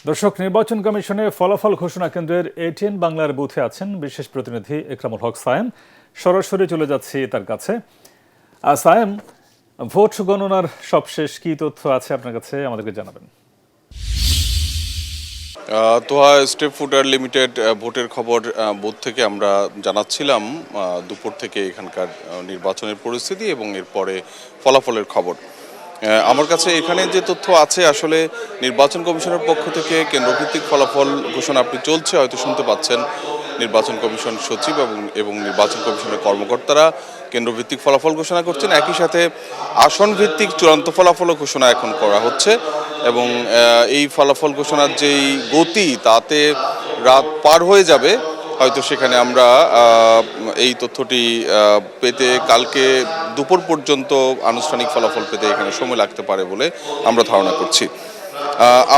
দর্শক, নির্বাচন কমিশনের ফলাফল ঘোষণা কেন্দ্রের এটিএন বাংলার বুথে আছেন বিশেষ প্রতিনিধি একরামুল হক সায়েম। সরাসরি চলে যাচ্ছি তার কাছে। সায়েম, ভোট গণনার সবশেষ কি তথ্য আছে আপনার কাছে, আমাদেরকে জানাবেন। তোহা স্টেপ ফুডার লিমিটেড ভোটের খবর বুথ থেকে আমরা জানাচ্ছিলাম দুপুর থেকে এখানকার নির্বাচনের পরিস্থিতি এবং এরপরে ফলাফলের খবর। আমার কাছে এখানে যে তথ্য আছে, আসলে নির্বাচন কমিশনের পক্ষ থেকে কেন্দ্রভিত্তিক ফলাফল ঘোষণা আপনি চলছে, হয়তো শুনতে পাচ্ছেন। নির্বাচন কমিশন সচিব এবং নির্বাচন কমিশনের কর্মকর্তারা কেন্দ্রভিত্তিক ফলাফল ঘোষণা করছেন। একই সাথে আসন ভিত্তিক চূড়ান্ত ফলাফলও ঘোষণা এখন করা হচ্ছে এবং এই ফলাফল ঘোষণার যেই গতি, তাতে রাত পার হয়ে যাবে। হয়তো সেখানে আমরা এই তথ্যটি পেতে কালকে দুপুর পর্যন্ত আনুষ্ঠানিক ফলাফল পেতে এখানে সময় লাগতে পারে বলে আমরা ধারণা করছি।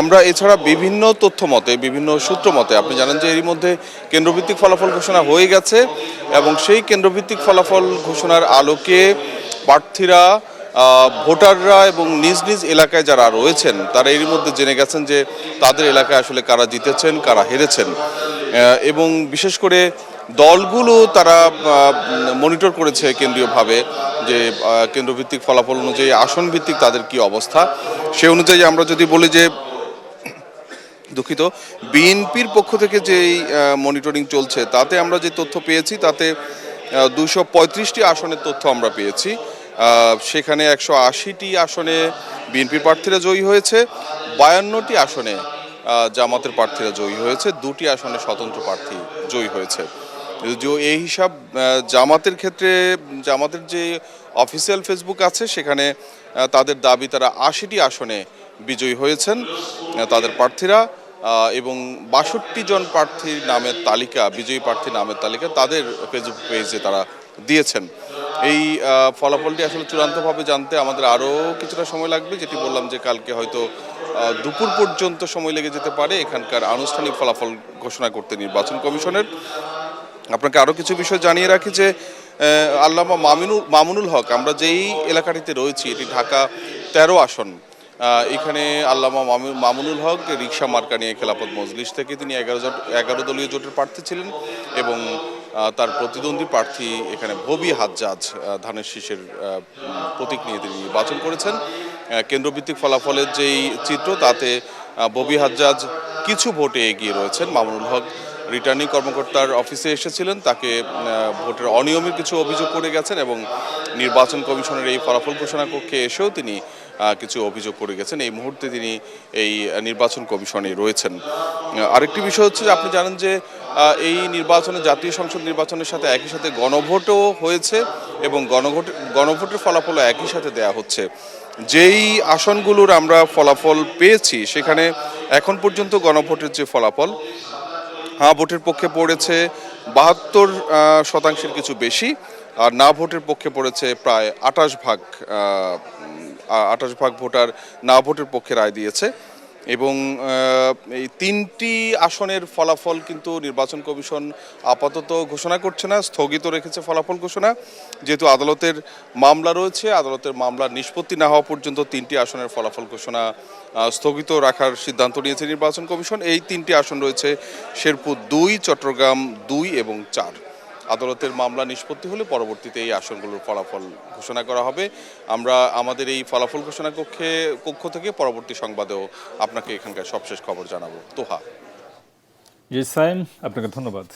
আমরা এছাড়া বিভিন্ন তথ্য মতে, বিভিন্ন সূত্র মতে, আপনি জানেন যে এরই মধ্যে কেন্দ্রভিত্তিক ফলাফল ঘোষণা হয়ে গেছে এবং সেই কেন্দ্রভিত্তিক ফলাফল ঘোষণার আলোকে প্রার্থীরা, ভোটাররা এবং নিজ নিজ এলাকায় যারা রয়েছেন তারা এরই মধ্যে জেনে গেছেন যে তাদের এলাকায় আসলে কারা জিতেছেন, কারা হেরেছেন। এবং বিশেষ করে দলগুলো তারা মনিটর করেছে কেন্দ্রীয়ভাবে যে কেন্দ্রভিত্তিক ফলাফল অনুযায়ী আসন ভিত্তিক তাদের কি অবস্থা। সে অনুযায়ী আমরা যদি বলি যে, দুঃখিত, বিএনপির পক্ষ থেকে যেই মনিটরিং চলছে তাতে আমরা যে তথ্য পেয়েছি, তাতে 235টি আসনের তথ্য আমরা পেয়েছি। সেখানে 180টি আসনে বিএনপির প্রার্থীরা জয়ী হয়েছে, 52টি আসনে জামাতের প্রার্থীরা জয়ী হয়েছে, 2টি আসনে স্বতন্ত্র প্রার্থী জয়ী হয়েছে। এই হিসাব জামাতের ক্ষেত্রে, জামাতের যে অফিসিয়াল ফেসবুক আছে সেখানে তাদের দাবি তারা 80টি আসনে বিজয়ী হয়েছেন তাদের প্রার্থীরা, এবং 62 জন প্রার্থীর নামের তালিকা, বিজয়ী প্রার্থীর নামের তালিকা তাদের ফেসবুক পেজে তারা দিয়েছেন। এই ফলাফলটি আসলে চূড়ান্তভাবে জানতে আমাদের আরও কিছুটা সময় লাগবে, যেটি বললাম যে কালকে হয়তো দুপুর পর্যন্ত সময় লেগে যেতে পারে এখানকার আনুষ্ঠানিক ফলাফল ঘোষণা করতে নির্বাচন কমিশনের। আপনাকে আরও কিছু বিষয় জানিয়ে রাখি যে আল্লামা মামুনুল হক, আমরা যেই এলাকাটিতে রয়েছি এটি ঢাকা 13 আসন। এখানে আল্লামা মামুনুল হক রিকশা মার্কা নিয়ে খেলাফত মজলিস থেকে তিনি 11 দলীয় জোটের প্রার্থী ছিলেন এবং তার প্রতিদ্বন্দ্বী প্রার্থী এখানে ভবি হাজ্জাজ ধানের শীষের প্রতীক নিয়ে তিনি নির্বাচন করেছেন। কেন্দ্রভিত্তিক ফলাফলের যেই চিত্র, তাতে ভবি হাজ্জাজ কিছু ভোটে এগিয়ে রয়েছেন। মামুনুল হক রিটার্নিং কর্মকর্তার অফিসে এসেছিলেন, তাকে ভোটের অনিয়মের কিছু অভিযোগ করে গেছেন এবং নির্বাচন কমিশনের এই ফলাফল ঘোষণা কক্ষে এসেও তিনি কিছু অভিযোগ করে গেছেন। এই মুহূর্তে তিনি এই নির্বাচন কমিশনে রয়েছেন। আরেকটি বিষয় হচ্ছে যে, আপনি জানেন যে এই নির্বাচনে, জাতীয় সংসদ নির্বাচনের সাথে একই সাথে গণভোটও হয়েছে এবং গণভোটের ফলাফলও একই সাথে দেয়া হচ্ছে। যেই আসনগুলোর আমরা ফলাফল পেয়েছি সেখানে এখন পর্যন্ত গণভোটের যে ফলাফল, হ্যাঁ ভোটের পক্ষে পড়েছে 72% কিছু বেশি, আর না ভোটের পক্ষে পড়েছে প্রায় 28% ভোটার না ভোটের পক্ষে রায় দিয়েছে। এবং এই 3টি আসনের ফলাফল কিন্তু নির্বাচন কমিশন আপাতত ঘোষণা করছে না, স্থগিত রেখেছে ফলাফল ঘোষণা। যেহেতু আদালতের মামলা রয়েছে, আদালতের মামলার নিষ্পত্তি না হওয়া পর্যন্ত 3টি আসনের ফলাফল ঘোষণা স্থগিত রাখার সিদ্ধান্ত নিয়েছে নির্বাচন কমিশন। এই 3টি আসন রয়েছে শেরপুর 2, চট্টগ্রাম 2 এবং 4। আদালতের মামলা নিষ্পত্তি হলে পরবর্তীতে এই আসনগুলোর ফলাফল ঘোষণা করা হবে। আমরা আমাদের এই ফলাফল ঘোষণা কক্ষ থেকে পরবর্তী সংবাদেও আপনাকে এখানকার সবশেষ খবর জানাবো। তোহা। জি সায়েম, আপনাকে ধন্যবাদ।